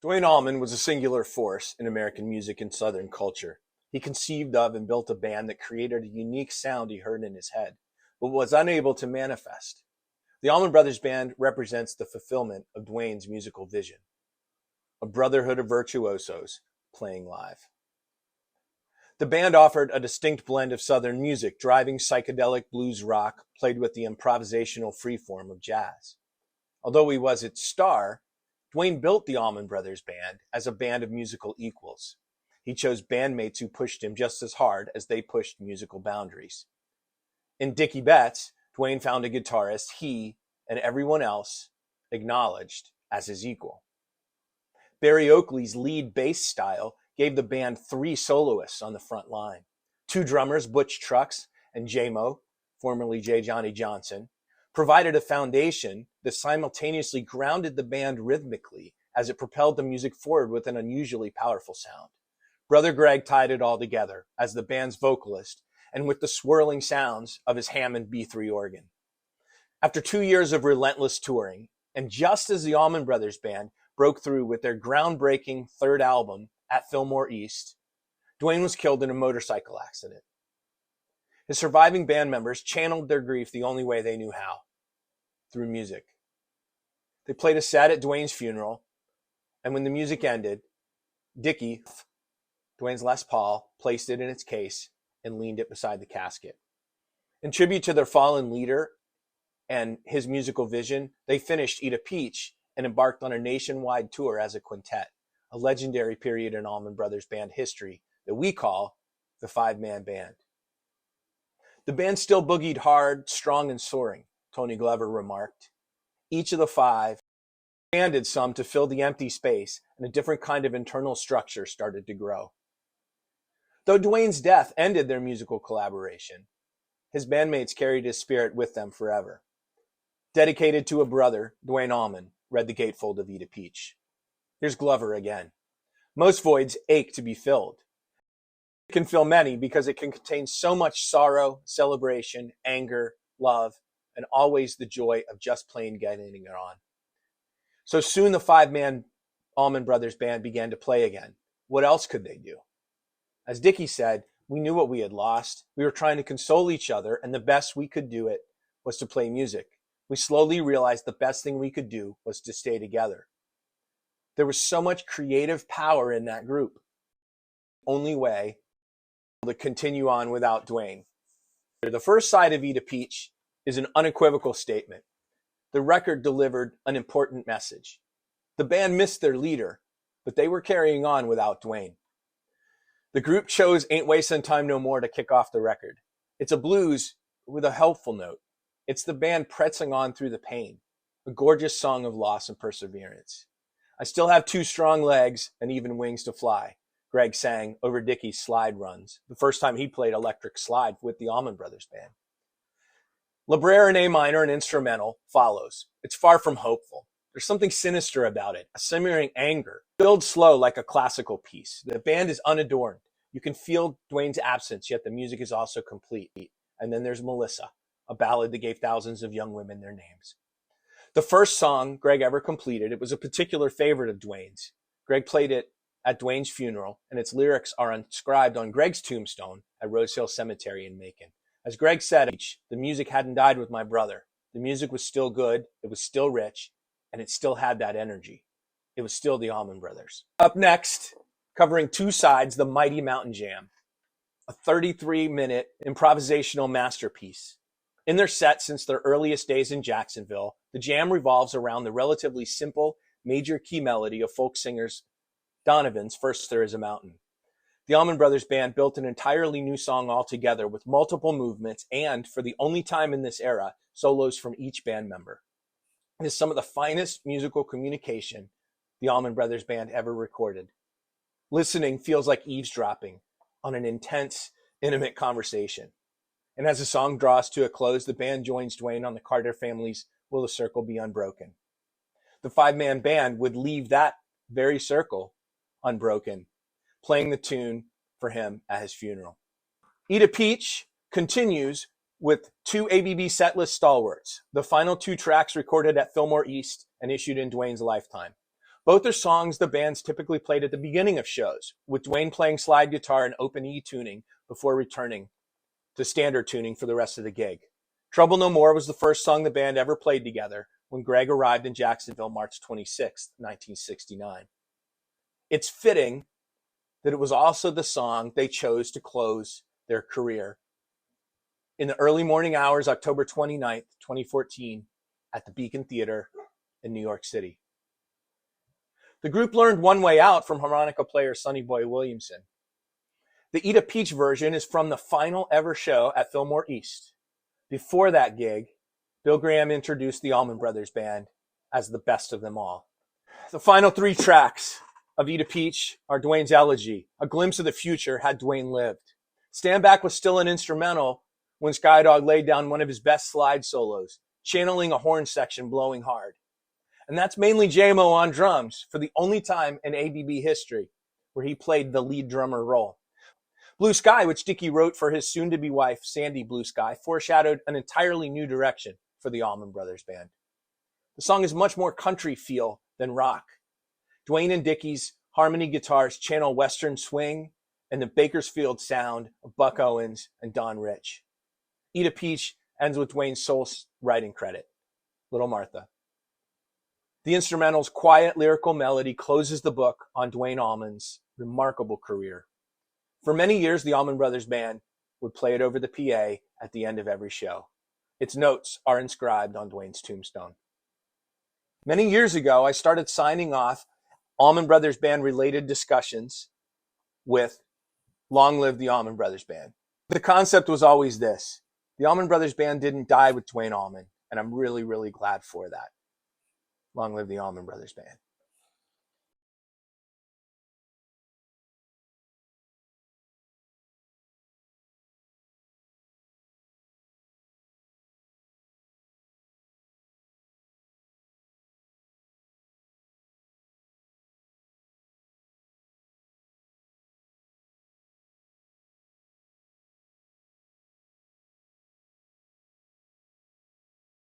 Duane Allman was a singular force in American music and Southern culture. He conceived of and built a band that created a unique sound he heard in his head, but was unable to manifest. The Allman Brothers Band represents the fulfillment of Duane's musical vision, a brotherhood of virtuosos playing live. The band offered a distinct blend of Southern music, driving psychedelic blues rock played with the improvisational freeform of jazz. Although he was its star, Duane built the Allman Brothers Band as a band of musical equals. He chose bandmates who pushed him just as hard as they pushed musical boundaries. In Dickie Betts, Duane found a guitarist he and everyone else acknowledged as his equal. Barry Oakley's lead bass style gave the band 3 soloists on the front line. 2 drummers, Butch Trucks and J-Mo, formerly J. Johnny Johnson, provided a foundation that simultaneously grounded the band rhythmically as it propelled the music forward with an unusually powerful sound. Brother Greg tied it all together as the band's vocalist and with the swirling sounds of his Hammond B3 organ. After 2 years of relentless touring, and just as the Allman Brothers Band broke through with their groundbreaking 3rd album at Fillmore East, Duane was killed in a motorcycle accident. His surviving band members channeled their grief the only way they knew how, through music. They played a set at Duane's funeral, and when the music ended, Dickie, Duane's Les Paul, placed it in its case and leaned it beside the casket. In tribute to their fallen leader and his musical vision, they finished Eat a Peach and embarked on a nationwide tour as a quintet, a legendary period in Allman Brothers Band history that we call the 5-man band. The band still boogied hard, strong, and soaring, Tony Glover remarked. Each of the 5 expanded some to fill the empty space, and a different kind of internal structure started to grow. Though Duane's death ended their musical collaboration, his bandmates carried his spirit with them forever. Dedicated to a brother, Duane Allman read the gatefold of Eat a Peach. Here's Glover again. Most voids ache to be filled. It can fill many because it can contain so much sorrow, celebration, anger, love, and always the joy of just plain getting it on. So soon the 5-man Allman Brothers Band began to play again. What else could they do? As Dickie said, we knew what we had lost. We were trying to console each other, and the best we could do it was to play music. We slowly realized the best thing we could do was to stay together. There was so much creative power in that group. The only way to continue on without Duane. The first side of Eat a Peach is an unequivocal statement. The record delivered an important message. The band missed their leader, but they were carrying on without Duane. The group chose Ain't Wastin' Time No More to kick off the record. It's a blues with a helpful note. It's the band pressing on through the pain, a gorgeous song of loss and perseverance. I still have 2 strong legs and even wings to fly, Greg sang over Dickie's slide runs, the first time he played electric slide with the Allman Brothers Band. La Brea in A minor, an instrumental, follows. It's far from hopeful. There's something sinister about it, a simmering anger. Builds slow like a classical piece. The band is unadorned. You can feel Duane's absence, yet the music is also complete. And then there's Melissa, a ballad that gave thousands of young women their names. The first song Greg ever completed, it was a particular favorite of Duane's. Greg played it at Duane's funeral, and its lyrics are inscribed on Greg's tombstone at Rose Hill Cemetery in Macon. As Greg said, the music hadn't died with my brother. The music was still good, it was still rich, and it still had that energy. It was still the Allman Brothers. Up next, covering 2 sides, the mighty Mountain Jam, a 33-minute improvisational masterpiece. In their set since their earliest days in Jacksonville, the jam revolves around the relatively simple major key melody of folk singers Donovan's First There Is a Mountain. The Allman Brothers Band built an entirely new song altogether with multiple movements and, for the only time in this era, solos from each band member. It is some of the finest musical communication the Allman Brothers Band ever recorded. Listening feels like eavesdropping on an intense, intimate conversation. And as the song draws to a close, the band joins Duane on the Carter family's Will the Circle Be Unbroken. The 5-man band would leave that very circle unbroken, playing the tune for him at his funeral. Eat a Peach continues with 2 ABB setlist stalwarts, the final 2 tracks recorded at Fillmore East and issued in Duane's lifetime. Both are songs the bands typically played at the beginning of shows, with Duane playing slide guitar and open E tuning before returning to standard tuning for the rest of the gig. Trouble No More was the first song the band ever played together when Greg arrived in Jacksonville March 26, 1969. It's fitting that it was also the song they chose to close their career in the early morning hours, October 29th, 2014, at the Beacon Theater in New York City. The group learned One Way Out from harmonica player Sonny Boy Williamson. The Eat a Peach version is from the final ever show at Fillmore East. Before that gig, Bill Graham introduced the Allman Brothers Band as the best of them all. The final 3 tracks of Eat a Peach are Duane's Elegy, a glimpse of the future had Duane lived. Stand Back was still an instrumental when Skydog laid down one of his best slide solos, channeling a horn section blowing hard. And that's mainly JMO on drums for the only time in ABB history where he played the lead drummer role. Blue Sky, which Dickie wrote for his soon-to-be wife, Sandy Blue Sky, foreshadowed an entirely new direction for the Allman Brothers Band. The song is much more country feel than rock. Duane and Dickie's harmony guitars channel Western swing and the Bakersfield sound of Buck Owens and Don Rich. Eat a Peach ends with Duane's sole writing credit, Little Martha. The instrumental's quiet lyrical melody closes the book on Duane Allman's remarkable career. For many years, the Allman Brothers Band would play it over the PA at the end of every show. Its notes are inscribed on Duane's tombstone. Many years ago, I started signing off Allman Brothers Band related discussions with Long Live the Allman Brothers Band. The concept was always this: the Allman Brothers Band didn't die with Duane Allman, and I'm really, really glad for that. Long live the Allman Brothers Band.